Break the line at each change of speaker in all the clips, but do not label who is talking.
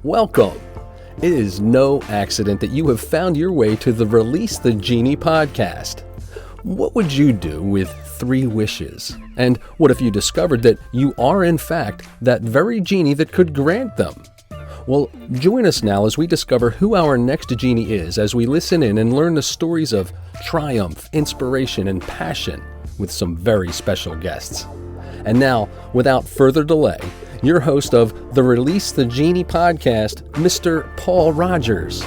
Welcome. It is no accident that you have found your way to the Release the Genie podcast. What would you do with 3 wishes? And what if you discovered that you are in fact that very genie that could grant them? Well, join us now as we discover who our next genie is as we listen in and learn the stories of triumph, inspiration, and passion with some very special guests. And now, without further delay, your host of the Release the Genie podcast, Mr. Paul Rogers.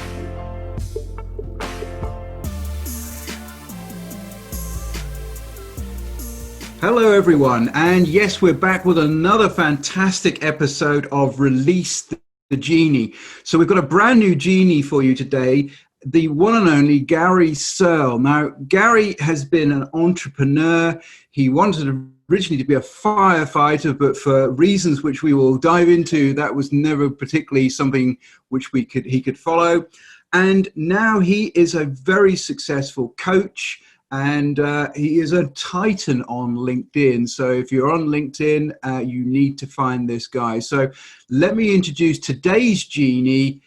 Hello everyone, and yes, we're back with another fantastic episode of Release the Genie. So we've got a brand new genie for you today, the one and only Gary Searle. Now, Gary has been an entrepreneur. He wanted originally to be a firefighter, but for reasons which we will dive into, that was never particularly something which he could follow. And now he is a very successful coach, and he is a titan on LinkedIn. So if you're on LinkedIn, you need to find this guy. So let me introduce today's genie,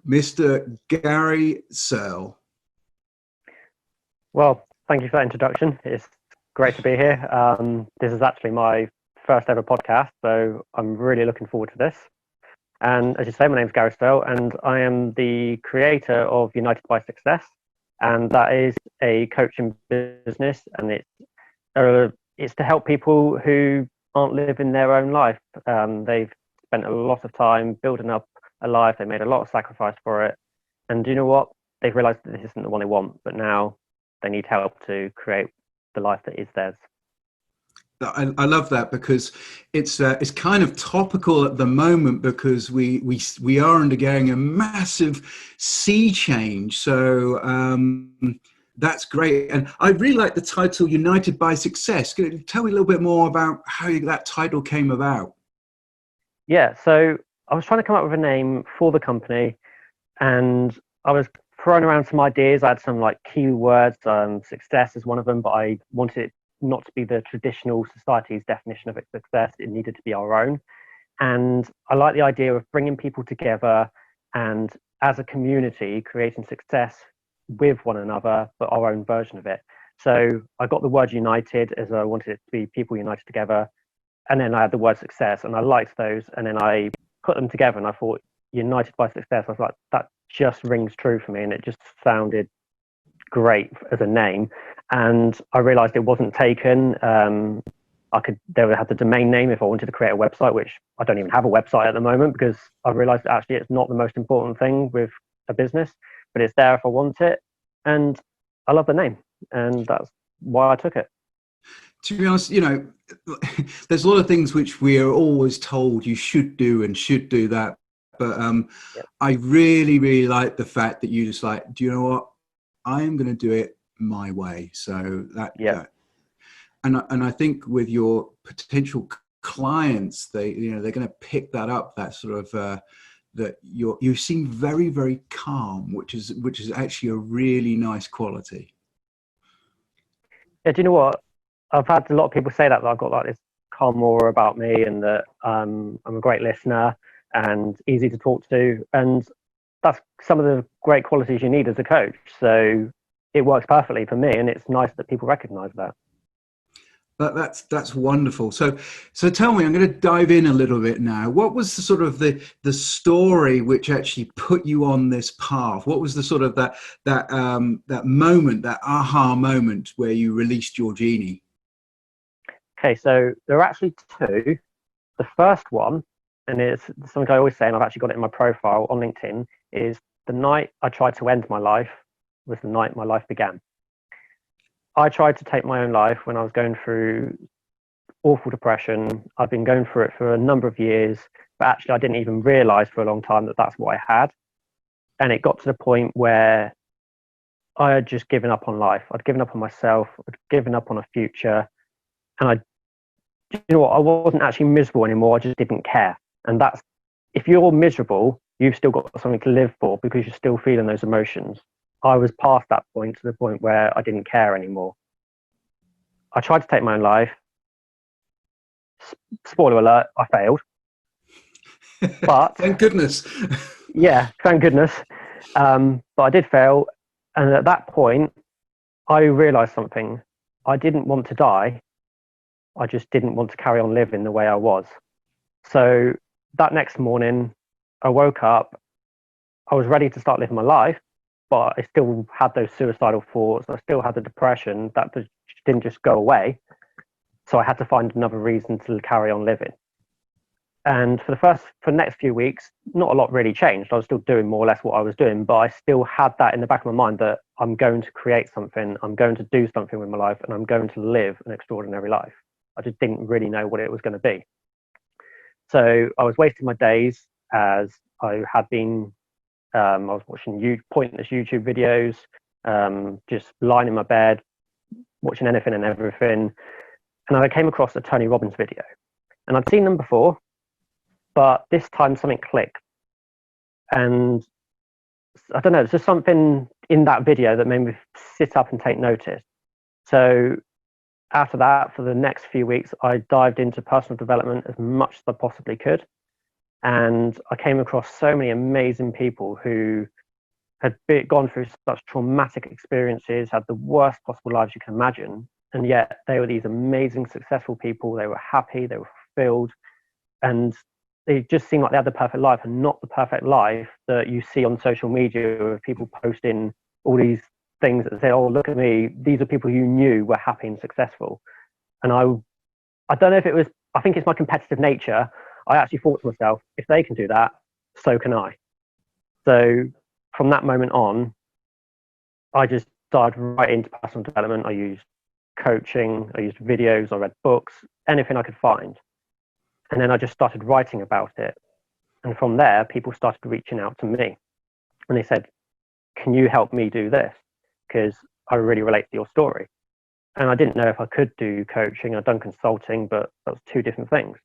Mr. Gary Searle.
Well, thank you for that introduction. It's great to be here. This is actually my first ever podcast, so I'm really looking forward to this. And as you say, my name is Gary Searle, and I am the creator of United by Success, and that is a coaching business, and it's to help people who aren't living their own life. They've spent a lot of time building up a life. They made a lot of sacrifice for it, and do you know what? They've realised that this isn't the one they want, but now they need help to create the life that is theirs.
I love that because it's kind of topical at the moment because we are undergoing a massive sea change. So that's great, and I really like the title "United by Success." Can you tell me a little bit more about how that title came about?
Yeah, so I was trying to come up with a name for the company, and I was throwing around some ideas. I had some like keywords. Success is one of them, but I wanted it not to be the traditional society's definition of success. It needed to be our own. And I like the idea of bringing people together and as a community creating success with one another, but our own version of it. So I got the word united as I wanted it to be people united together. And then I had the word success, and I liked those. And then I put them together and I thought United by Success. I was like, that just rings true for me, and it just sounded great as a name. And I realized it wasn't taken. They would have the domain name if I wanted to create a website, which I don't even have a website at the moment because I realized that actually it's not the most important thing with a business, but it's there if I want it. And I love the name, and that's why I took it.
To be honest, there's a lot of things which we are always told you should do and should do that. But I really, really like the fact that you just like, do you know what? I am going to do it my way. So and I think with your potential clients, they're going to pick that up. That sort of that you seem very, very calm, which is actually a really nice quality.
Yeah, do you know what? I've had a lot of people say that I've got like this calm aura about me, and that I'm a great listener and easy to talk to, and that's some of the great qualities you need as a coach. So it works perfectly for me, and it's nice that people recognize that.
That's wonderful. So tell me, I'm going to dive in a little bit now. What was the sort of the story which actually put you on this path? What was the sort of that moment, that aha moment where you released your genie?
Okay, so there are actually 2. The first one, and it's something I always say, and I've actually got it in my profile on LinkedIn, is the night I tried to end my life was the night my life began. I tried to take my own life when I was going through awful depression. I've been going through it for a number of years, but actually I didn't even realize for a long time that that's what I had. And it got to the point where I had just given up on life. I'd given up on myself. I'd given up on a future. And I wasn't actually miserable anymore. I just didn't care. And that's, if you're miserable, you've still got something to live for because you're still feeling those emotions. I was past that point, to the point where I didn't care anymore. I tried to take my own life. Spoiler alert, I failed. But
Thank goodness.
yeah, thank goodness. But I did fail. And at that point, I realized something. I didn't want to die. I just didn't want to carry on living the way I was. So that next morning, I woke up. I was ready to start living my life, but I still had those suicidal thoughts. I still had the depression that didn't just go away. So I had to find another reason to carry on living. And for the next few weeks, not a lot really changed. I was still doing more or less what I was doing, but I still had that in the back of my mind that I'm going to create something, I'm going to do something with my life, and I'm going to live an extraordinary life. I just didn't really know what it was going to be. So I was wasting my days as I had been. I was watching pointless YouTube videos, just lying in my bed, watching anything and everything. And I came across a Tony Robbins video. And I'd seen them before, but this time something clicked. And I don't know, there's just something in that video that made me sit up and take notice. So after that, for the next few weeks, I dived into personal development as much as I possibly could. And I came across so many amazing people who had gone through such traumatic experiences, had the worst possible lives you can imagine. And yet they were these amazing, successful people. They were happy, they were fulfilled, and they just seemed like they had the perfect life, and not the perfect life that you see on social media of people posting all these things that say, oh, look at me. These are people you knew were happy and successful. And I don't know if it was, I think it's my competitive nature. I actually thought to myself, if they can do that, so can I. So from that moment on, I just dived right into personal development. I used coaching, I used videos, I read books, anything I could find. And then I just started writing about it. And from there, people started reaching out to me. And they said, can you help me do this? Because I really relate to your story. And I didn't know if I could do coaching. I'd done consulting, but that was two different things.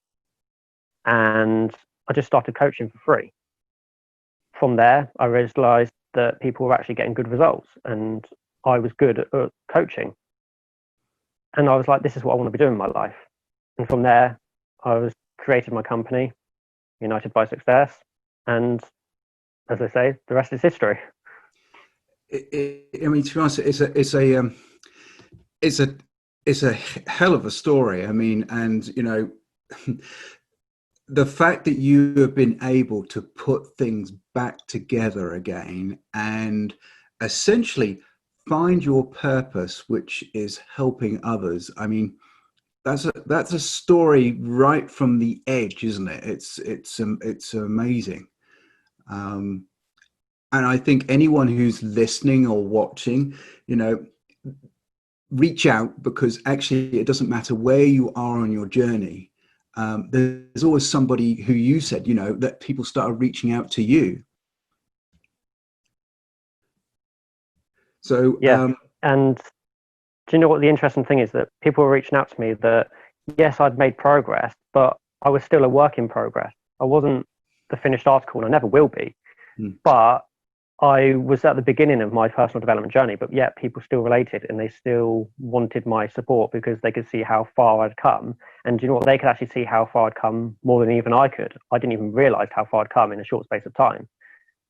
And I just started coaching for free. From there, I realized that people were actually getting good results, and I was good at coaching. And I was like, this is what I want to be doing in my life. And from there, I created my company, United by Success. And as I say, the rest is history.
I mean, to be honest, it's a hell of a story. I mean, and the fact that you have been able to put things back together again and essentially find your purpose, which is helping others. I mean, that's a story right from the edge, isn't it? It's amazing. And I think anyone who's listening or watching, reach out, because actually it doesn't matter where you are on your journey. There's always somebody who, you said, that people started reaching out to you. So
Yeah. And do you know what the interesting thing is? That people were reaching out to me that, yes, I'd made progress, but I was still a work in progress. I wasn't the finished article, and I never will be. But I was at the beginning of my personal development journey, but yet people still related, and they still wanted my support because they could see how far I'd come. And do you know what? They could actually see how far I'd come more than even I could. I didn't even realize how far I'd come in a short space of time.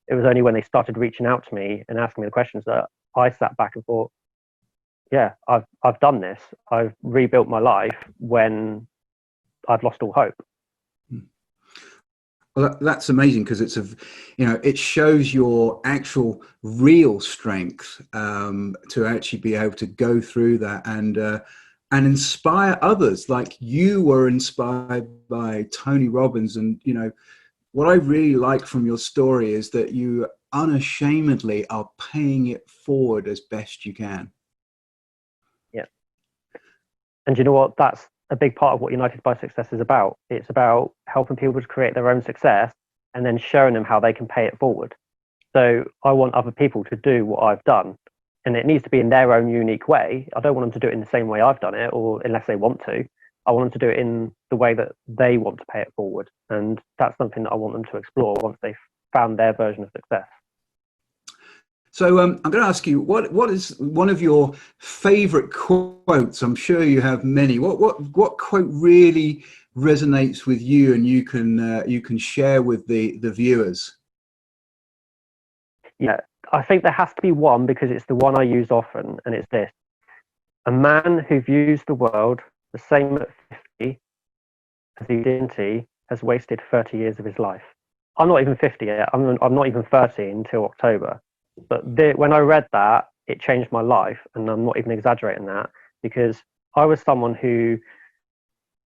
It was only when they started reaching out to me and asking me the questions that I sat back and thought, yeah, I've done this. I've rebuilt my life when I'd lost all hope.
Well, that's amazing, because it shows your actual real strength to actually be able to go through that and inspire others, like you were inspired by Tony Robbins. And what I really like from your story is that you unashamedly are paying it forward as best you can.
Yeah. And you know what? That's a big part of what United by Success is about. It's about helping people to create their own success and then showing them how they can pay it forward. So I want other people to do what I've done, and it needs to be in their own unique way. I don't want them to do it in the same way I've done it, or unless they want to. I want them to do it in the way that they want to pay it forward. And that's something that I want them to explore once they've found their version of success.
So I'm going to ask you, what is one of your favorite quotes? I'm sure you have many. What quote really resonates with you, and you can share with the viewers?
Yeah, I think there has to be one because it's the one I use often, and it's this: a man who views the world the same at 50 as he did 20 has wasted 30 years of his life. I'm not even 50 yet. I'm not even 30 until October. But when I read that, it changed my life, and I'm not even exaggerating that, because I was someone who,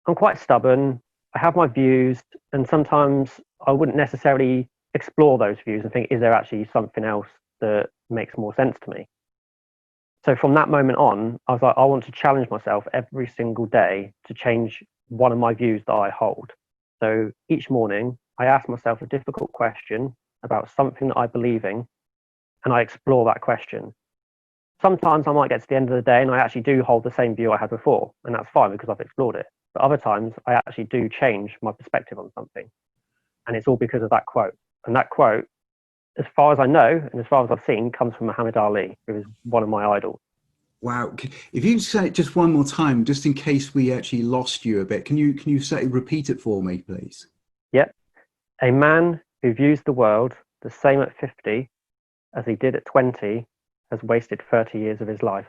I'm quite stubborn. I have my views, and sometimes I wouldn't necessarily explore those views and think, is there actually something else that makes more sense to me? So from that moment on, I was like, I want to challenge myself every single day to change one of my views that I hold. So each morning, I ask myself a difficult question about something that I believe in, and I explore that question. Sometimes I might get to the end of the day and I actually do hold the same view I had before, and that's fine because I've explored it. But other times I actually do change my perspective on something, and it's all because of that quote. And that quote, as far as I know and as far as I've seen, comes from Muhammad Ali, who is one of my idols.
Wow! If you say it just one more time, just in case we actually lost you a bit, can you say repeat it for me, please?
Yep. A man who views the world the same at 50 as he did at 20 has wasted 30 years of his life.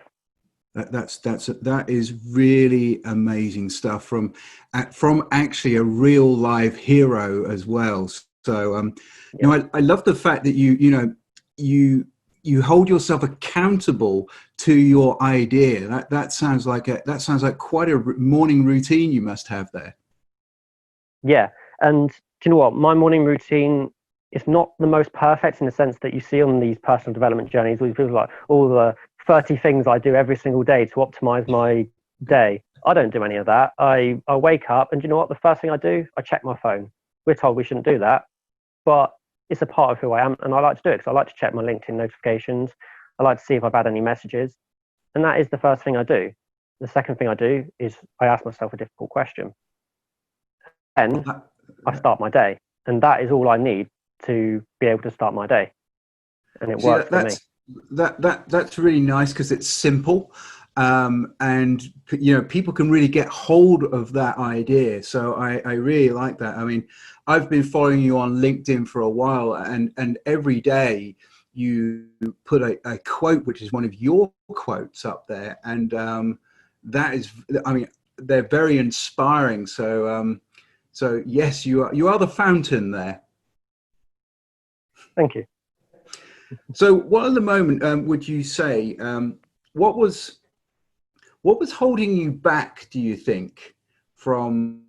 That is really amazing stuff from actually a real live hero as well. So
Yeah.
I love the fact that you you hold yourself accountable to your idea. That sounds like quite a morning routine you must have there.
Yeah. And do you know what? My morning routine is not the most perfect in the sense that you see on these personal development journeys, where people like all the 30 things I do every single day to optimize my day. I don't do any of that. I wake up and do you know what? The first thing I do, I check my phone. We're told we shouldn't do that, but it's a part of who I am. And I like to do it because I like to check my LinkedIn notifications. I like to see if I've had any messages. And that is the first thing I do. The second thing I do is I ask myself a difficult question. Then I start my day. And that is all I need to be able to start my day. And it
See
works for me.
that's really nice because it's simple, and people can really get hold of that idea. So I really like that. I mean, I've been following you on LinkedIn for a while, and every day you put a quote which is one of your quotes up there, and that is, I mean, they're very inspiring. So yes, you are the fountain there.
Thank you.
So, what at the moment would you say? What was holding you back? Do you think from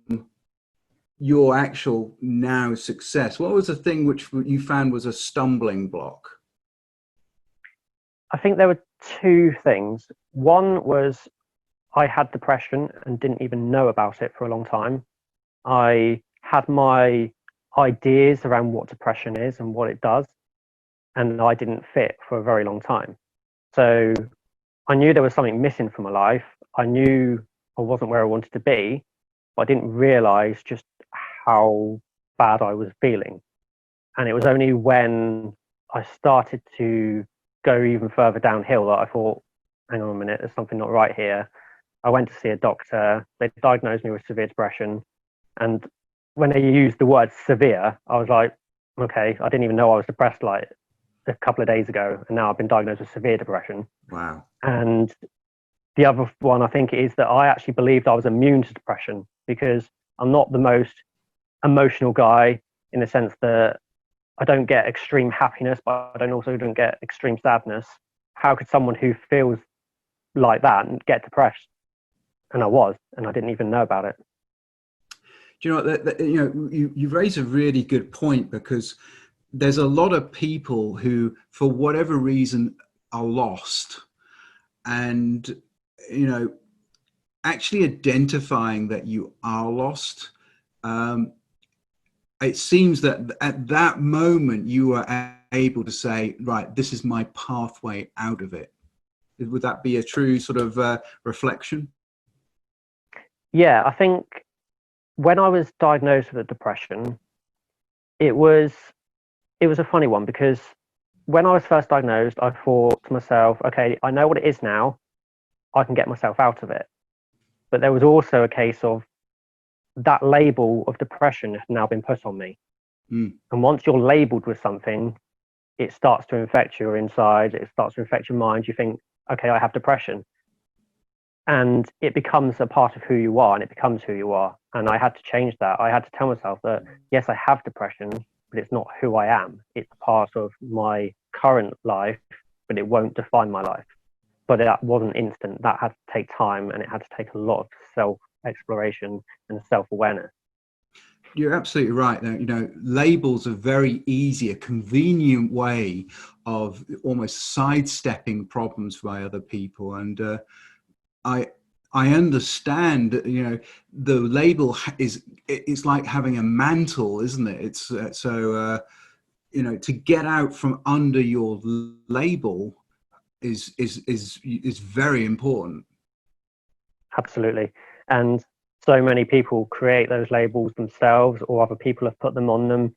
your actual now success? What was the thing which you found was a stumbling block?
I think there were two things. One was I had depression and didn't even know about it for a long time. I had my ideas around what depression is and what it does, and I didn't fit for a very long time. So I knew there was something missing from my life. I knew I wasn't where I wanted to be, but I didn't realize just how bad I was feeling. And it was only when I started to go even further downhill that I thought, hang on a minute, there's something not right here. I went to see a doctor. They diagnosed me with severe depression. And when they used the word severe, I was like, okay, I didn't even know I was depressed like a couple of days ago. And now I've been diagnosed with severe depression.
Wow.
And the other one I think is that I actually believed I was immune to depression because I'm not the most emotional guy in the sense that I don't get extreme happiness, but I don't get extreme sadness. How could someone who feels like that get depressed? And I was, and I didn't even know about it.
Do you know you raise a really good point, because there's a lot of people who, for whatever reason, are lost, and actually identifying that you are lost. It seems that at that moment you were able to say, right, this is my pathway out of it. Would that be a true sort of reflection?
Yeah, I think when I was diagnosed with depression, it was a funny one because when I was first diagnosed, I thought to myself, okay, I know what it is now. I can get myself out of it. But there was also a case of that label of depression has now been put on me.
Mm.
And once you're labeled with something, it starts to infect your inside. It starts to infect your mind. You think, okay, I have depression. And it becomes a part of who you are, and it becomes who you are. And I had to change that. I had to tell myself that, yes, I have depression, but it's not who I am. It's part of my current life, but it won't define my life. But that wasn't instant. That had to take time, and it had to take a lot of self-exploration and self-awareness.
You're absolutely right. You know, labels are very easy, a convenient way of almost sidestepping problems by other people. And I understand that, you know, the label it's like having a mantle, isn't it? It's you know, to get out from under your label is very important.
Absolutely. And so many people create those labels themselves, or other people have put them on them,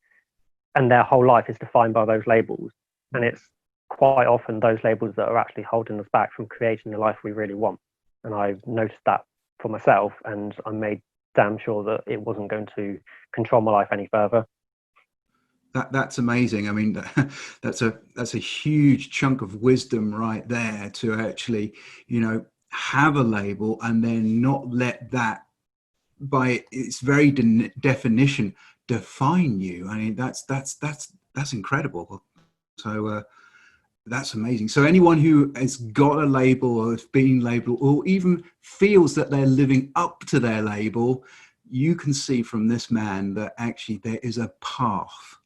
and their whole life is defined by those labels. And it's quite often those labels that are actually holding us back from creating the life we really want. And I've noticed that for myself, and I made damn sure that it wasn't going to control my life any further.
That's amazing. I mean, that's a huge chunk of wisdom right there, to actually, you know, have a label and then not let that, by its very definition, define you. I mean, that's incredible. So that's amazing. So anyone who has got a label, or has been labeled, or even feels that they're living up to their label, you can see from this man that actually there is a path.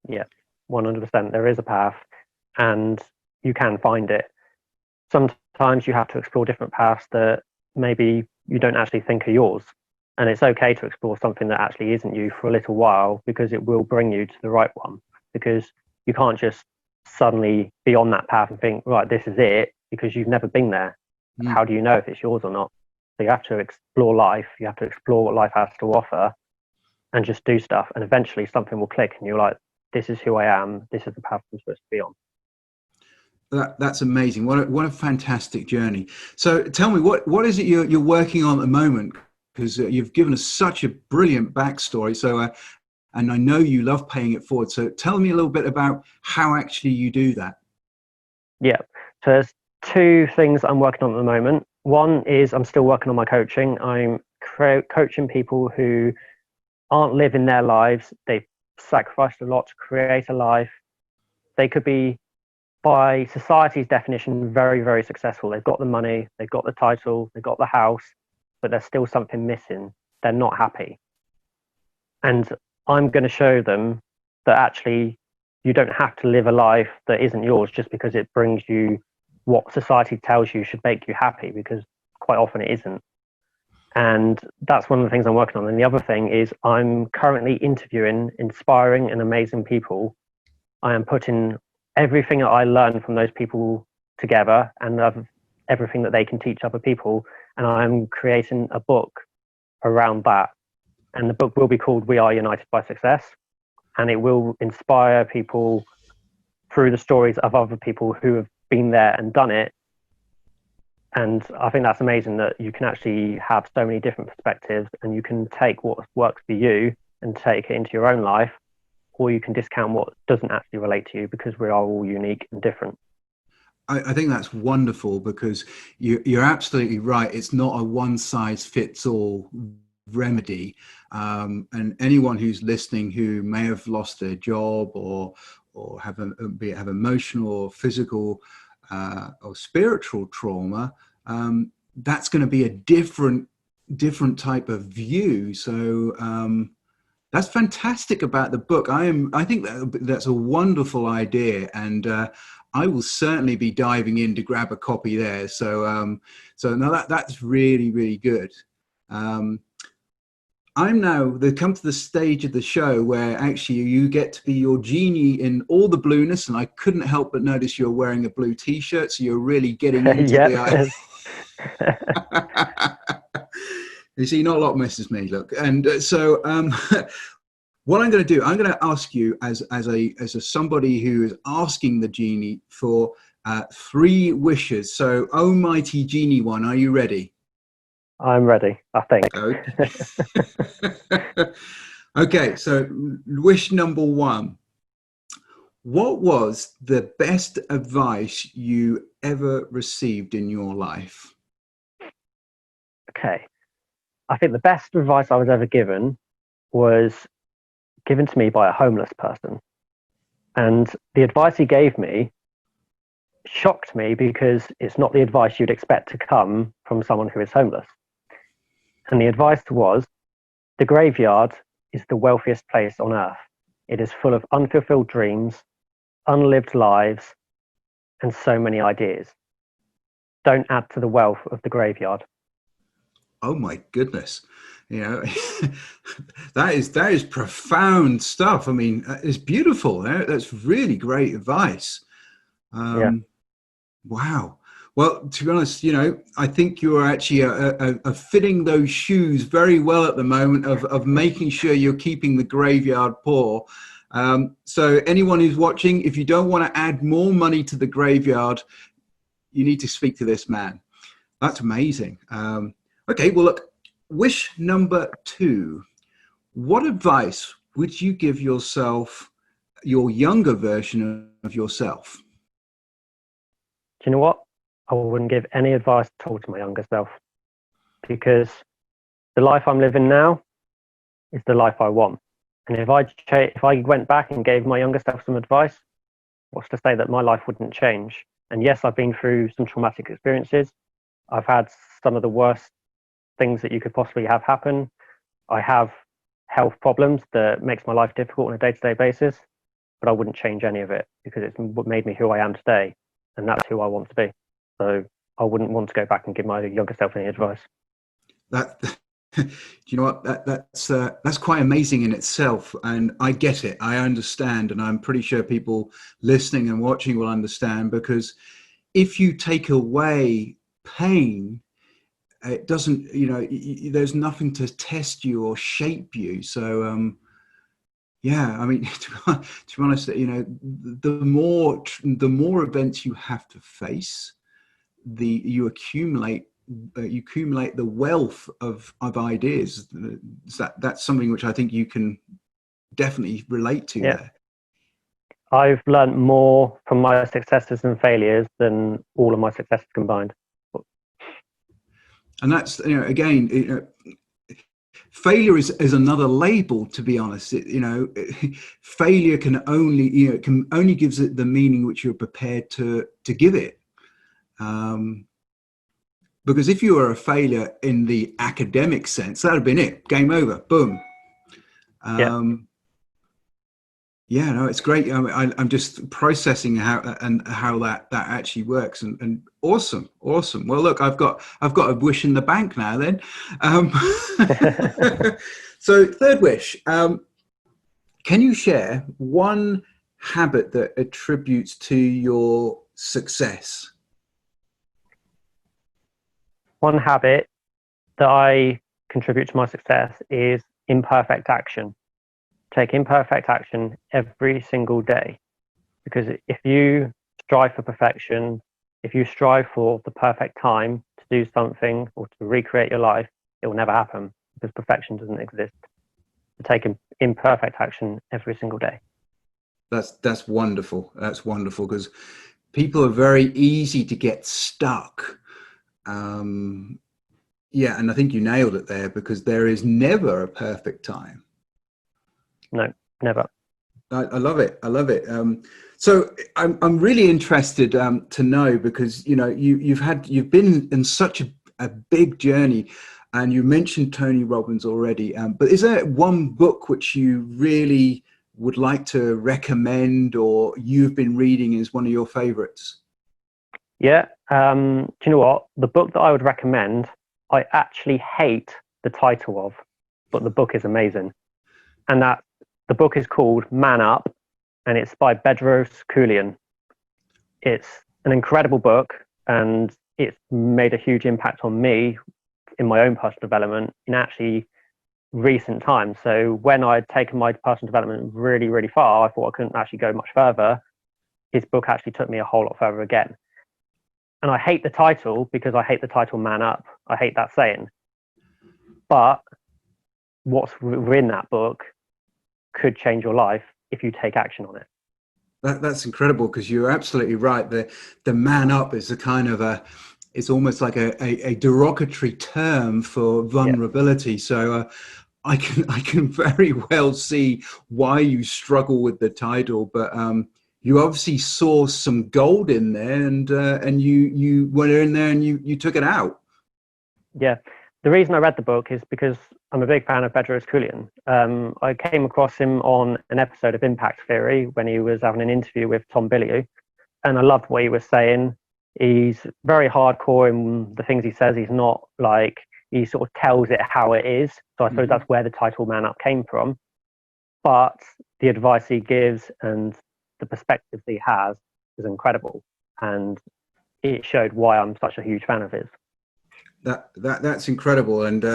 Yeah, 100%. There is a path, and you can find it. Sometimes you have to explore different paths that maybe you don't actually think are yours. And it's okay to explore something that actually isn't you for a little while, because it will bring you to the right one. Because you can't just suddenly be on that path and think, right, this is it, because you've never been there.
Mm.
How do you know if it's yours or not? So you have to explore life. You have to explore what life has to offer, and just do stuff. And eventually something will click, and you're like, this is who I am. This is the path I'm supposed to be on.
That's amazing. What a fantastic journey. So tell me, what is it you're working on at the moment? Because you've given us such a brilliant backstory. So, and I know you love paying it forward. So tell me a little bit about how actually you do that.
Yeah. So there's two things I'm working on at the moment. One is I'm still working on my coaching. I'm coaching people who aren't living their lives. They've sacrificed a lot to create a life. They could be, by society's definition, very, very successful. They've got the money, they've got the title, they've got the house, but there's still something missing. They're not happy. And I'm going to show them that actually you don't have to live a life that isn't yours just because it brings you what society tells you should make you happy, because quite often it isn't. And that's one of the things I'm working on. And the other thing is I'm currently interviewing inspiring and amazing people. I am putting everything that I learn from those people together, and everything that they can teach other people. And I'm creating a book around that. And the book will be called We Are United by Success. And it will inspire people through the stories of other people who have been there and done it. And I think that's amazing that you can actually have so many different perspectives, and you can take what works for you and take it into your own life, or you can discount what doesn't actually relate to you, because we are all unique and different.
I think that's wonderful, because you're absolutely right. It's not a one-size-fits-all remedy. And anyone who's listening who may have lost their job, or have emotional or physical or spiritual trauma, that's going to be a different type of view. So that's fantastic about the book. I think that's a wonderful idea, and I will certainly be diving in to grab a copy there. So no, that's really, really good. I'm now come to the stage of the show where actually you get to be your genie in all the blueness, and I couldn't help but notice you're wearing a blue T-shirt, so you're really getting into the. You see, not a lot misses me. Look, and What I'm going to do, I'm going to ask you as a somebody who is asking the genie for three wishes. So, oh mighty genie one, are you ready?
I'm ready, I think.
Okay. Okay. So, wish number one. What was the best advice you ever received in your life?
Okay. I think the best advice I was ever given was given to me by a homeless person. And the advice he gave me shocked me because it's not the advice you'd expect to come from someone who is homeless. And the advice was the graveyard is the wealthiest place on earth. It is full of unfulfilled dreams, unlived lives, and so many ideas. Don't add to the wealth of the graveyard.
Oh my goodness. You know, that is profound stuff. I mean, it's beautiful. That's really great advice.
Yeah.
Wow. Well, to be honest, I think you are actually fitting those shoes very well at the moment of making sure you're keeping the graveyard poor. So anyone who's watching, if you don't want to add more money to the graveyard, you need to speak to this man. That's amazing. Okay, well, look, wish number two. What advice would you give yourself, your younger version of yourself?
Do you know what? I wouldn't give any advice at all to my younger self because the life I'm living now is the life I want. And if I went back and gave my younger self some advice, what's to say that my life wouldn't change? And yes, I've been through some traumatic experiences. I've had some of the worst things that you could possibly have happen. I have health problems that makes my life difficult on a day-to-day basis, but I wouldn't change any of it because it's what made me who I am today, and that's who I want to be. So I wouldn't want to go back and give my younger self any advice.
That, do you know what? That's quite amazing in itself, and I get it. I understand, and I'm pretty sure people listening and watching will understand, because if you take away pain, it doesn't. There's nothing to test you or shape you. So, yeah. I mean, to be honest, the more events you have to face, you accumulate the wealth of ideas. That's something which I think you can definitely relate to there.
I've learned more from my successes and failures than all of my successes combined.
And that's, again, failure is another label, to be honest. Failure can only gives it the meaning which you're prepared to give it. Because if you were a failure in the academic sense, that would have been it. Game over. Boom. Yeah, no, it's great. I'm just processing how that actually works, and awesome. Well, look, I've got a wish in the bank now. Then, so third wish. Can you share one habit that attributes to your success?
One habit that I contribute to my success is imperfect action. Take imperfect action every single day. Because if you strive for perfection, if you strive for the perfect time to do something or to recreate your life, it will never happen because perfection doesn't exist. So take imperfect action every single day.
That's wonderful. That's wonderful, because people are very easy to get stuck. Yeah, and I think you nailed it there, because there is never a perfect time.
No, never.
I love it. So I'm really interested to know, because you've been in such a big journey, and you mentioned Tony Robbins already. But is there one book which you really would like to recommend, or you've been reading as one of your favorites?
Yeah. Do you know what? The book that I would recommend, I actually hate the title of, but the book is amazing. And the book is called Man Up, and it's by Bedros Keuilian. It's an incredible book, and it's made a huge impact on me in my own personal development, in actually recent times. So when I'd taken my personal development really, really far, I thought I couldn't actually go much further. His book actually took me a whole lot further again. And I hate the title because I hate the title Man Up. I hate that saying. But what's within that book could change your life if you take action on it.
That's incredible, because you're absolutely right. The man up is a kind of it's almost like a derogatory term for vulnerability. Yeah. So I can very well see why you struggle with the title, but you obviously saw some gold in there, and you went in there and you took it out.
Yeah. The reason I read the book is because I'm a big fan of Bedros Keuilian. I came across him on an episode of Impact Theory when he was having an interview with Tom Bilyeu, and I loved what he was saying. He's very hardcore in the things he says. He's not like, he sort of tells it how it is. So I suppose that's where the title Man Up came from. But the advice he gives and the perspectives he has is incredible, and it showed why I'm such a huge fan of his.
That's incredible, and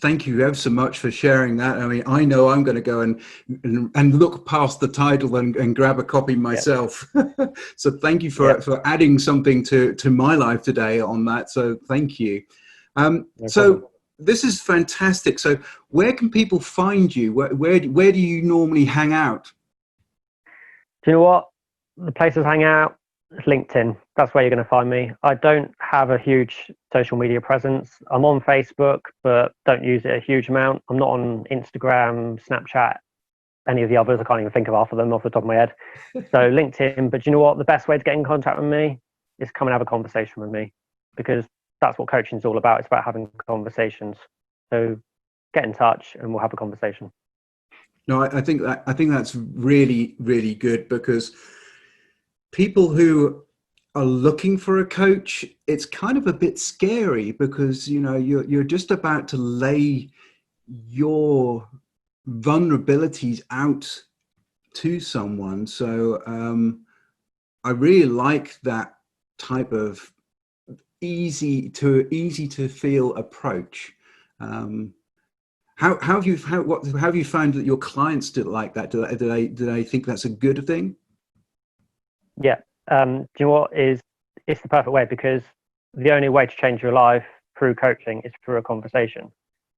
thank you ever so much for sharing that. I mean, I know I'm going to go and look past the title and grab a copy myself. Yep. So thank you for adding something to my life today on that. So thank you. So this is fantastic. So where can people find you? Where do you normally hang out?
Do you know what? The places I hang out, LinkedIn. That's where you're going to find me. I don't have a huge social media presence. I'm on Facebook, but don't use it a huge amount. I'm not on Instagram, Snapchat, any of the others. I can't even think of half of them off the top of my head. So LinkedIn. But you know what? The best way to get in contact with me is come and have a conversation with me, because that's what coaching is all about. It's about having conversations. So get in touch and we'll have a conversation.
No, I think that's really, really good, because people who are looking for a coach, it's kind of a bit scary, because you're just about to lay your vulnerabilities out to someone. So I really like that type of easy to feel approach. How have you found that your clients did like that? Do they think that's a good thing?
Yeah. Do you know what is? It's the perfect way, because the only way to change your life through coaching is through a conversation.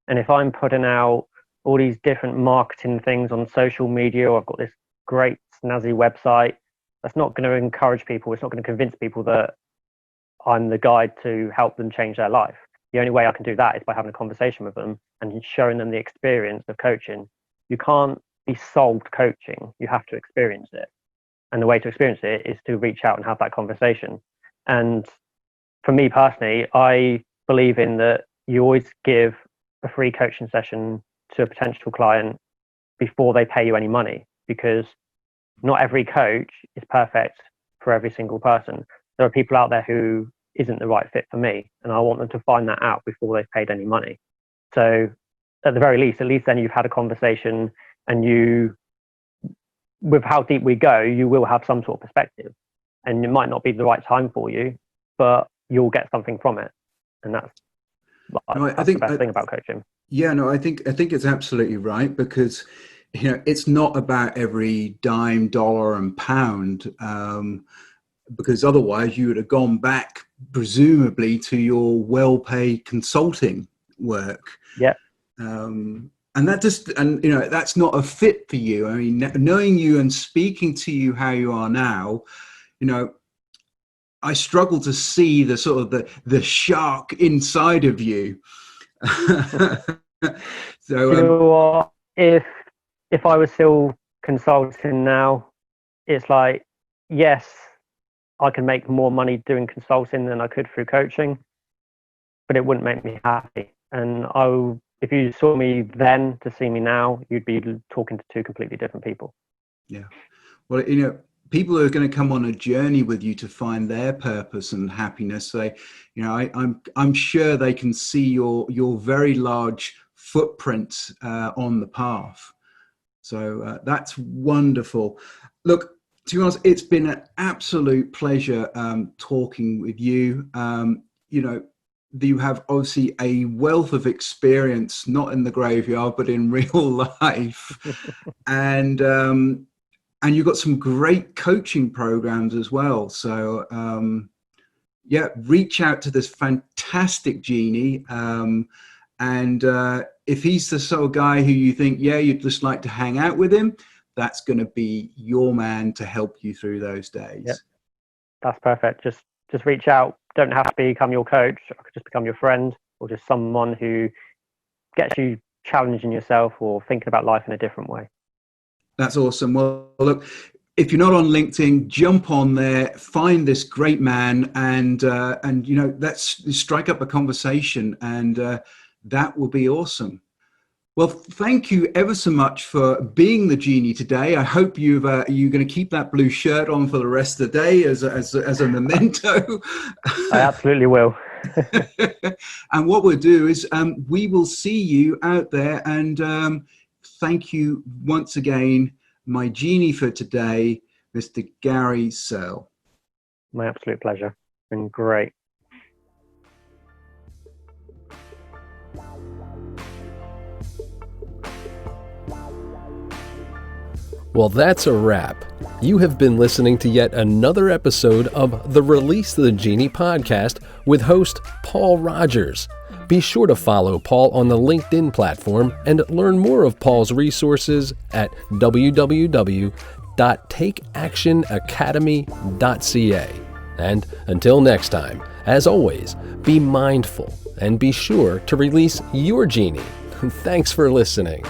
And if I'm putting out all these different marketing things on social media, or I've got this great snazzy website, that's not going to encourage people. It's not going to convince people that I'm the guide to help them change their life. The only way I can do that is by having a conversation with them and showing them the experience of coaching. You can't be sold coaching. You have to experience it. And the way to experience it is to reach out and have that conversation. And for me personally, I believe in that you always give a free coaching session to a potential client before they pay you any money, because not every coach is perfect for every single person. There are people out there who isn't the right fit for me, and I want them to find that out before they've paid any money. So at the very least, at least then you've had a conversation, and you, with how deep we go, you will have some sort of perspective, and it might not be the right time for you, but you'll get something from it. And that's the best thing about coaching.
Yeah, no, I think it's absolutely right, because it's not about every dime, dollar, and pound, because otherwise you would have gone back presumably to your well-paid consulting work.
Yeah.
And that's not a fit for you. I mean, knowing you and speaking to you how you are now, I struggle to see the sort of the shark inside of you. So
you know what? If I was still consulting now, it's like, yes, I can make more money doing consulting than I could through coaching, but it wouldn't make me happy. And if you saw me then to see me now, you'd be talking to two completely different people.
Yeah. Well, people are going to come on a journey with you to find their purpose and happiness. I'm sure they can see your very large footprint on the path. So that's wonderful. Look, to be honest, it's been an absolute pleasure talking with you. you have obviously a wealth of experience, not in the graveyard, but in real life. And you've got some great coaching programs as well. So yeah, reach out to this fantastic Genie. And if he's the sort of guy who you think, yeah, you'd just like to hang out with him, that's going to be your man to help you through those days.
Yep. That's perfect. Just reach out. Don't have to become your coach. I could just become your friend, or just someone who gets you challenging yourself or thinking about life in a different way. That's
awesome. Well, look, if you're not on LinkedIn, jump on there, find this great man, and let's strike up a conversation, and that will be awesome. Well, thank you ever so much for being the Genie today. I hope you're going to keep that blue shirt on for the rest of the day as a memento.
I absolutely will.
And what we'll do is we will see you out there, and thank you once again, my Genie for today, Mr. Gary Searle.
My absolute pleasure. It's been great.
Well, that's a wrap. You have been listening to yet another episode of the Release the Genie podcast with host Paul Rogers. Be sure to follow Paul on the LinkedIn platform and learn more of Paul's resources at www.takeactionacademy.ca. And until next time, as always, be mindful and be sure to release your Genie. Thanks for listening.